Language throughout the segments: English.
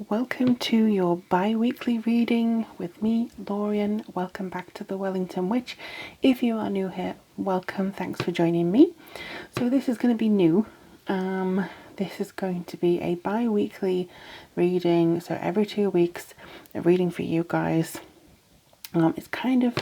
welcome to your bi-weekly reading with me, Lorien. Welcome back to the Wellington Witch. If you are new here, welcome. Thanks for joining me. So this is going to be new. This is going to be a bi-weekly reading. So every 2 weeks, a reading for you guys. It's kind of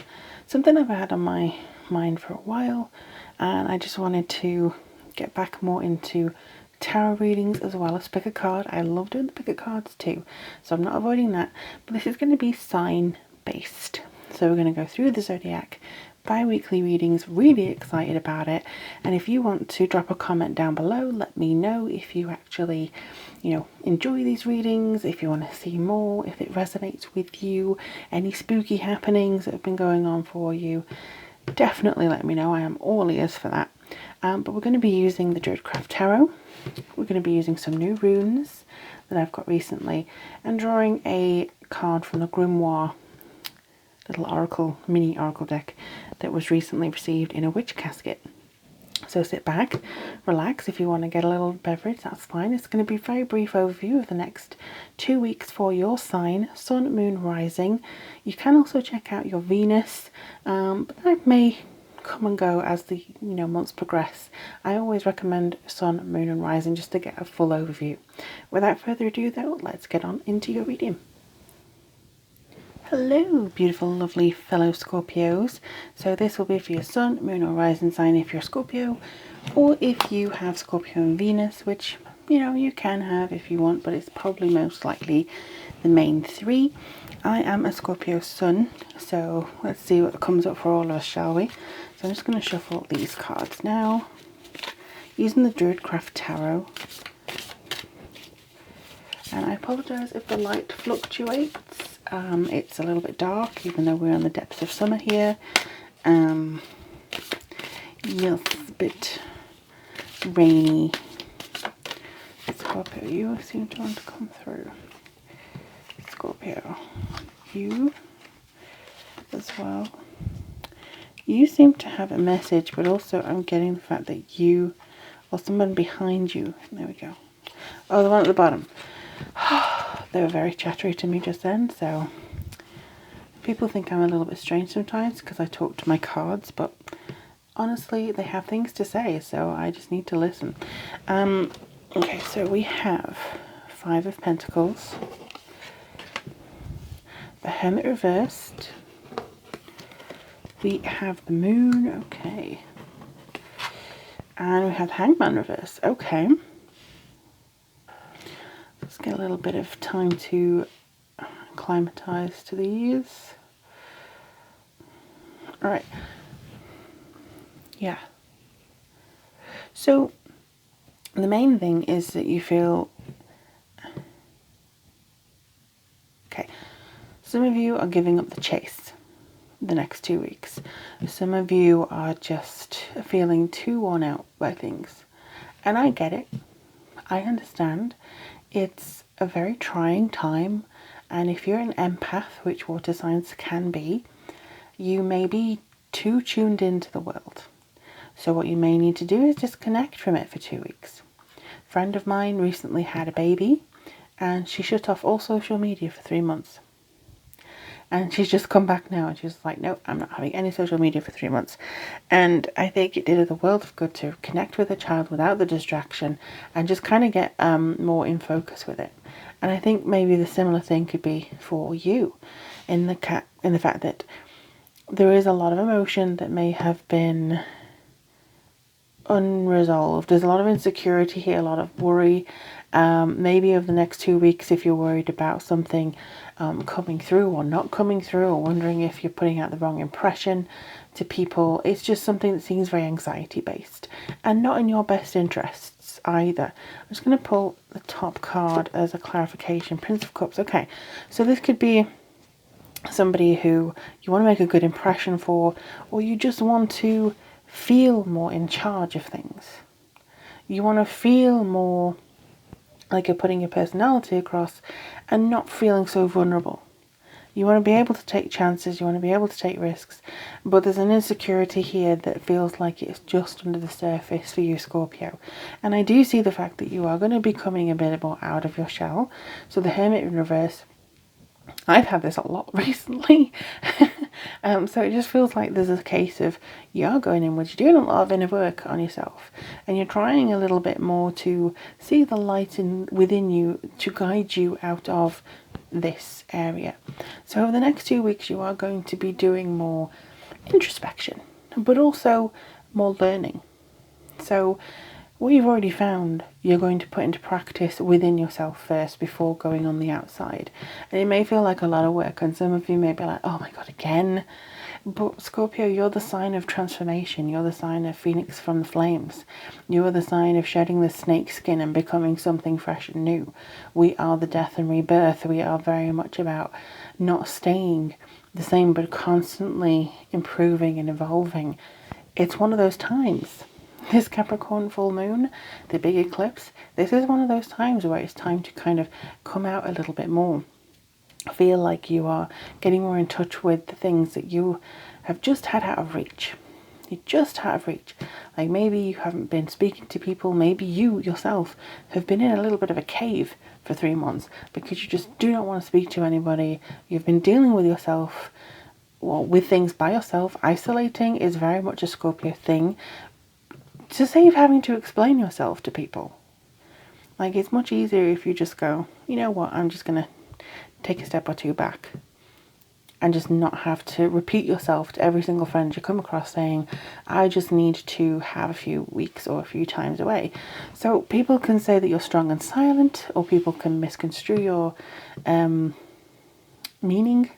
something I've had on my mind for a while, and I just wanted to get back more into tarot readings as well as pick a card. I love doing the pick a cards too, so I'm not avoiding that, but this is going to be sign based. So we're going to go through the zodiac bi-weekly readings. Really excited about it. And if you want to drop a comment down below, let me know if you actually enjoy these readings, if you want to see more, if it resonates with you, any spooky happenings that have been going on for you. Definitely let me know. I am all ears for that. But we're going to be using the Druidcraft Tarot. We're going to be using some new runes that I've got recently and drawing a card from the Grimoire little oracle, mini oracle deck that was recently received in a witch casket. So sit back, relax. If you want to get a little beverage, that's fine. It's going to be a very brief overview of the next 2 weeks for your sign, sun, moon, rising. You can also check out your Venus, but that may come and go as the months progress. I always recommend sun, moon and rising just to get a full overview. Without further ado though, let's get on into your reading. Hello beautiful lovely fellow Scorpios. So this will be for your sun, moon or rising sign if you're Scorpio, or if you have Scorpio and Venus, which you can have if you want, but it's probably most likely the main three. I am a Scorpio sun, so let's see what comes up for all of us, shall we? So I'm just going to shuffle these cards now, using the Druidcraft Tarot. And I apologise if the light fluctuates. It's a little bit dark, even though we're in the depths of summer here. Yes, a bit rainy. Scorpio, you seem to want to come through. Scorpio, you as well. You seem to have a message, but also I'm getting the fact that you or someone behind you. There we go. Oh, the one at the bottom. They were very chattery to me just then, so people think I'm a little bit strange sometimes because I talk to my cards, but honestly they have things to say, so I just need to listen. Okay, so we have 5 of Pentacles, the Hermit reversed, we have the Moon, okay, and we have the Hangman reversed, okay. Let's get a little bit of time to acclimatize to these. Alright. Yeah. So, the main thing is that you feel... Okay. Some of you are giving up the chase the next 2 weeks. Some of you are just feeling too worn out by things. And I get it. I understand. It's a very trying time, and if you're an empath, which water signs can be, you may be too tuned into the world. So what you may need to do is disconnect from it for 2 weeks. A friend of mine recently had a baby, and she shut off all social media for 3 months. And she's just come back now and she's like, no, I'm not having any social media for 3 months. And I think it did her the world of good to connect with her child without the distraction and just kind of get more in focus with it. And I think maybe the similar thing could be for you in the fact that there is a lot of emotion that may have been unresolved. There's a lot of insecurity here, a lot of worry. Maybe over the next 2 weeks, if you're worried about something coming through or not coming through, or wondering if you're putting out the wrong impression to people, it's just something that seems very anxiety based and not in your best interests either. I'm just going to pull the top card as a clarification. Prince of Cups. Okay, so this could be somebody who you want to make a good impression for, or you just want to feel more in charge of things. You want to feel more like you're putting your personality across and not feeling so vulnerable. You want to be able to take chances, you want to be able to take risks, but there's an insecurity here that feels like it's just under the surface for you, Scorpio. And I do see the fact that you are going to be coming a bit more out of your shell. So the Hermit in reverse, I've had this a lot recently. So it just feels like there's a case of you are going inwards, you're doing a lot of inner work on yourself, and you're trying a little bit more to see the light within you to guide you out of this area. So over the next 2 weeks you are going to be doing more introspection, but also more learning. So what you've already found, you're going to put into practice within yourself first before going on the outside. And it may feel like a lot of work, and some of you may be like, oh my God, again. But Scorpio, you're the sign of transformation. You're the sign of Phoenix from the flames. You are the sign of shedding the snake skin and becoming something fresh and new. We are the death and rebirth. We are very much about not staying the same, but constantly improving and evolving. It's one of those times. This Capricorn full moon, the big eclipse, this is one of those times where it's time to kind of come out a little bit more. Feel like you are getting more in touch with the things that you have just had out of reach. You're just out of reach. Like maybe you haven't been speaking to people, maybe you yourself have been in a little bit of a cave for 3 months because you just do not want to speak to anybody. You've been dealing with yourself, well, with things by yourself. Isolating is very much a Scorpio thing. To save having to explain yourself to people. Like, it's much easier if you just go, you know what, I'm just going to take a step or two back and just not have to repeat yourself to every single friend you come across saying, I just need to have a few weeks or a few times away. So people can say that you're strong and silent, or people can misconstrue your meaning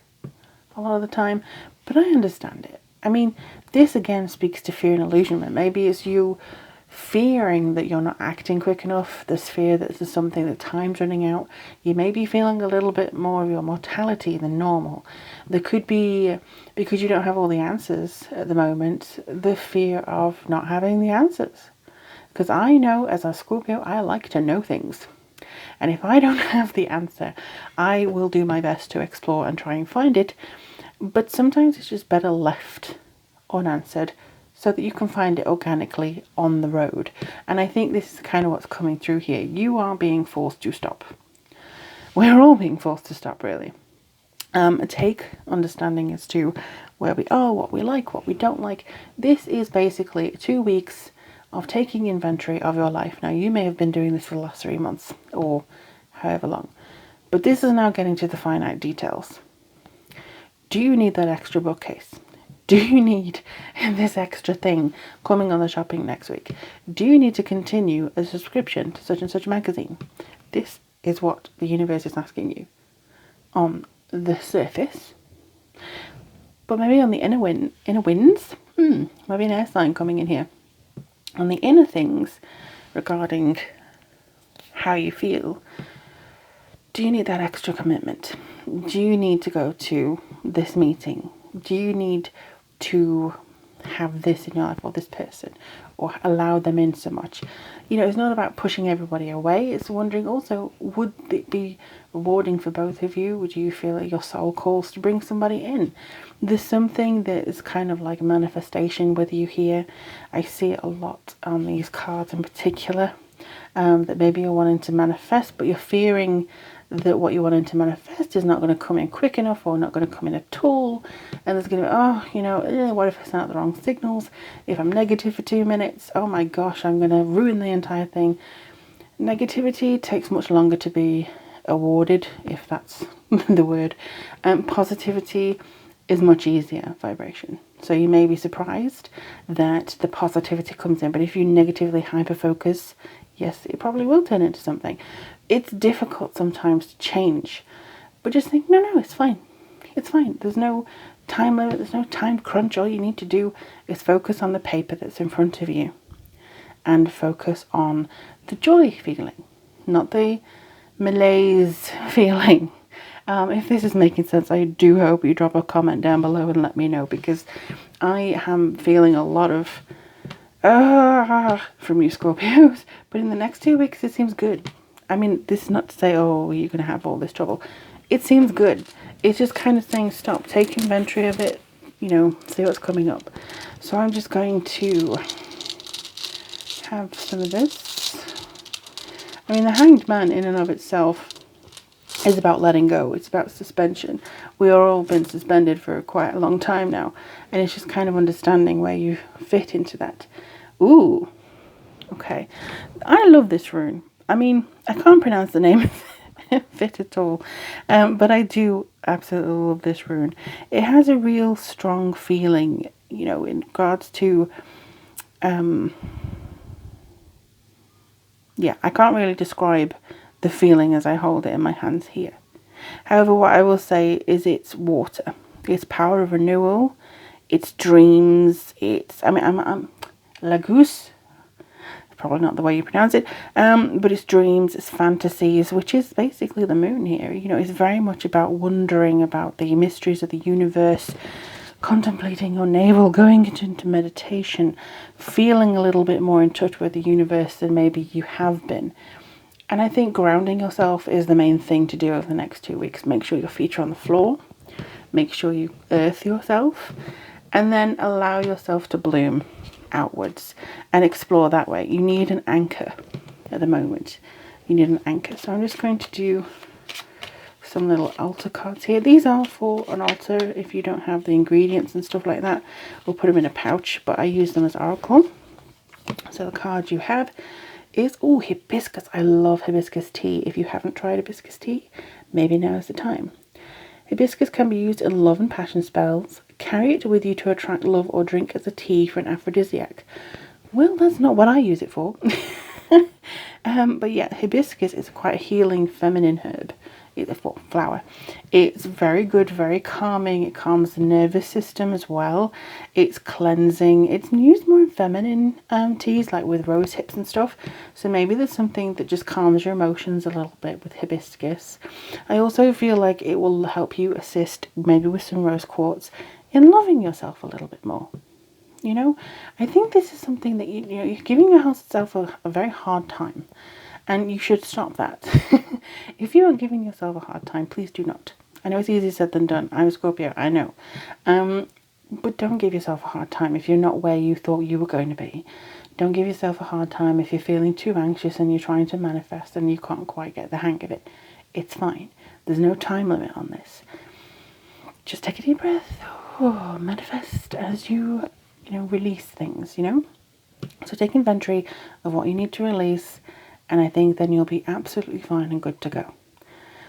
a lot of the time, but I understand it. I mean, this again speaks to fear and illusionment. Maybe it's you fearing that you're not acting quick enough, this fear that there's something, that time's running out. You may be feeling a little bit more of your mortality than normal. There could be, because you don't have all the answers at the moment, the fear of not having the answers. Because I know, as a Scorpio, I like to know things. And if I don't have the answer, I will do my best to explore and try and find it. But sometimes it's just better left unanswered so that you can find it organically on the road. And I think this is kind of what's coming through here. You are being forced to stop. We're all being forced to stop, really. Take understanding as to where we are, what we like, what we don't like. This is basically 2 weeks of taking inventory of your life. Now, you may have been doing this for the last 3 months or however long, but this is now getting to the finite details. Do you need that extra bookcase? Do you need this extra thing coming on the shopping next week? Do you need to continue a subscription to such and such magazine? This is what the universe is asking you on the surface. But maybe on the inner winds, maybe an air sign coming in here. On the inner things regarding how you feel, do you need that extra commitment? Do you need to go to this meeting? Do you need to have this in your life, or this person, or allow them in so much? You know, it's not about pushing everybody away. It's wondering also, would it be rewarding for both of you? Would you feel like your soul calls to bring somebody in? There's something that is kind of like manifestation with you here. I see it a lot on these cards in particular, that maybe you're wanting to manifest, but you're fearing that what you're wanting to manifest is not going to come in quick enough, or not going to come in at all. And there's going to be, what if I send out the wrong signals? If I'm negative for 2 minutes, oh my gosh, I'm going to ruin the entire thing. Negativity takes much longer to be awarded, if that's the word. Positivity is much easier vibration. So you may be surprised that the positivity comes in, but if you negatively hyper-focus, yes, it probably will turn into something. It's difficult sometimes to change, but just think, no, it's fine. It's fine. There's no time limit. There's no time crunch. All you need to do is focus on the paper that's in front of you and focus on the joy feeling, not the malaise feeling. If this is making sense, I do hope you drop a comment down below and let me know, because I am feeling a lot of from you Scorpios, but in the next 2 weeks it seems good. I mean, this is not to say, oh, you're going to have all this trouble. it seems good. It's just kind of saying stop, take inventory of it, you know, see what's coming up. So I'm just going to have some of this. I mean, the Hanged Man in and of itself is about letting go. It's about suspension. We are all been suspended for quite a long time now, and it's just kind of understanding where you fit into that. Ooh, okay. I love this rune. I mean, I can't pronounce the name of it at all, but I do absolutely love this rune. It has a real strong feeling, you know, in regards to yeah, I can't really describe the feeling as I hold it in my hands here. However, what I will say is it's water. It's power of renewal. It's dreams. It's, I mean, I'm Lagoose. Probably not the way you pronounce it. But it's dreams, it's fantasies, which is basically the moon here. You know, it's very much about wondering about the mysteries of the universe, contemplating your navel, going into meditation, feeling a little bit more in touch with the universe than maybe you have been. And I think grounding yourself is the main thing to do over the next 2 weeks. Make sure your feet are on the floor. Make sure you earth yourself. And then allow yourself to bloom outwards and explore that way. You need an anchor at the moment. You need an anchor. So I'm just going to do some little altar cards here. These are for an altar if you don't have the ingredients and stuff like that. We'll put them in a pouch, but I use them as oracle. So the card you have is, oh, hibiscus. I love hibiscus tea. If you haven't tried hibiscus tea, maybe now is the time. Hibiscus can be used in love and passion spells. Carry it with you to attract love or drink as a tea for an aphrodisiac. Well, that's not what I use it for. But yeah, hibiscus is quite a healing feminine herb. It's a flower. It's very good, very calming. It calms the nervous system as well. It's cleansing. It's used more in feminine teas, like with rose hips and stuff. So maybe there's something that just calms your emotions a little bit with hibiscus. I also feel like it will help you assist maybe with some rose quartz in loving yourself a little bit more. You know, I think this is something that you're giving yourself a very hard time. And you should stop that. If you are giving yourself a hard time, please do not. I know it's easier said than done. I'm a Scorpio, I know. But don't give yourself a hard time if you're not where you thought you were going to be. Don't give yourself a hard time if you're feeling too anxious and you're trying to manifest and you can't quite get the hang of it. It's fine. There's no time limit on this. Just take a deep breath. Oh, manifest as you release things, So take inventory of what you need to release, and I think then you'll be absolutely fine and good to go.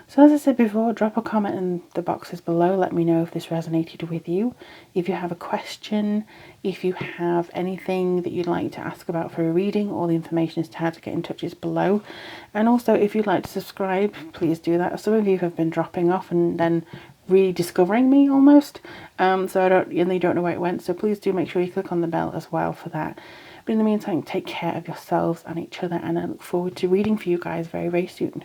So as I said before, drop a comment in the boxes below. Let me know if this resonated with you. If you have a question, if you have anything that you'd like to ask about for a reading, all the information as to how to get in touch is below. And also, if you'd like to subscribe, please do that. Some of you have been dropping off and then rediscovering me almost. So you don't know where it went. So please do make sure you click on the bell as well for that. But in the meantime, take care of yourselves and each other, and I look forward to reading for you guys very, very soon.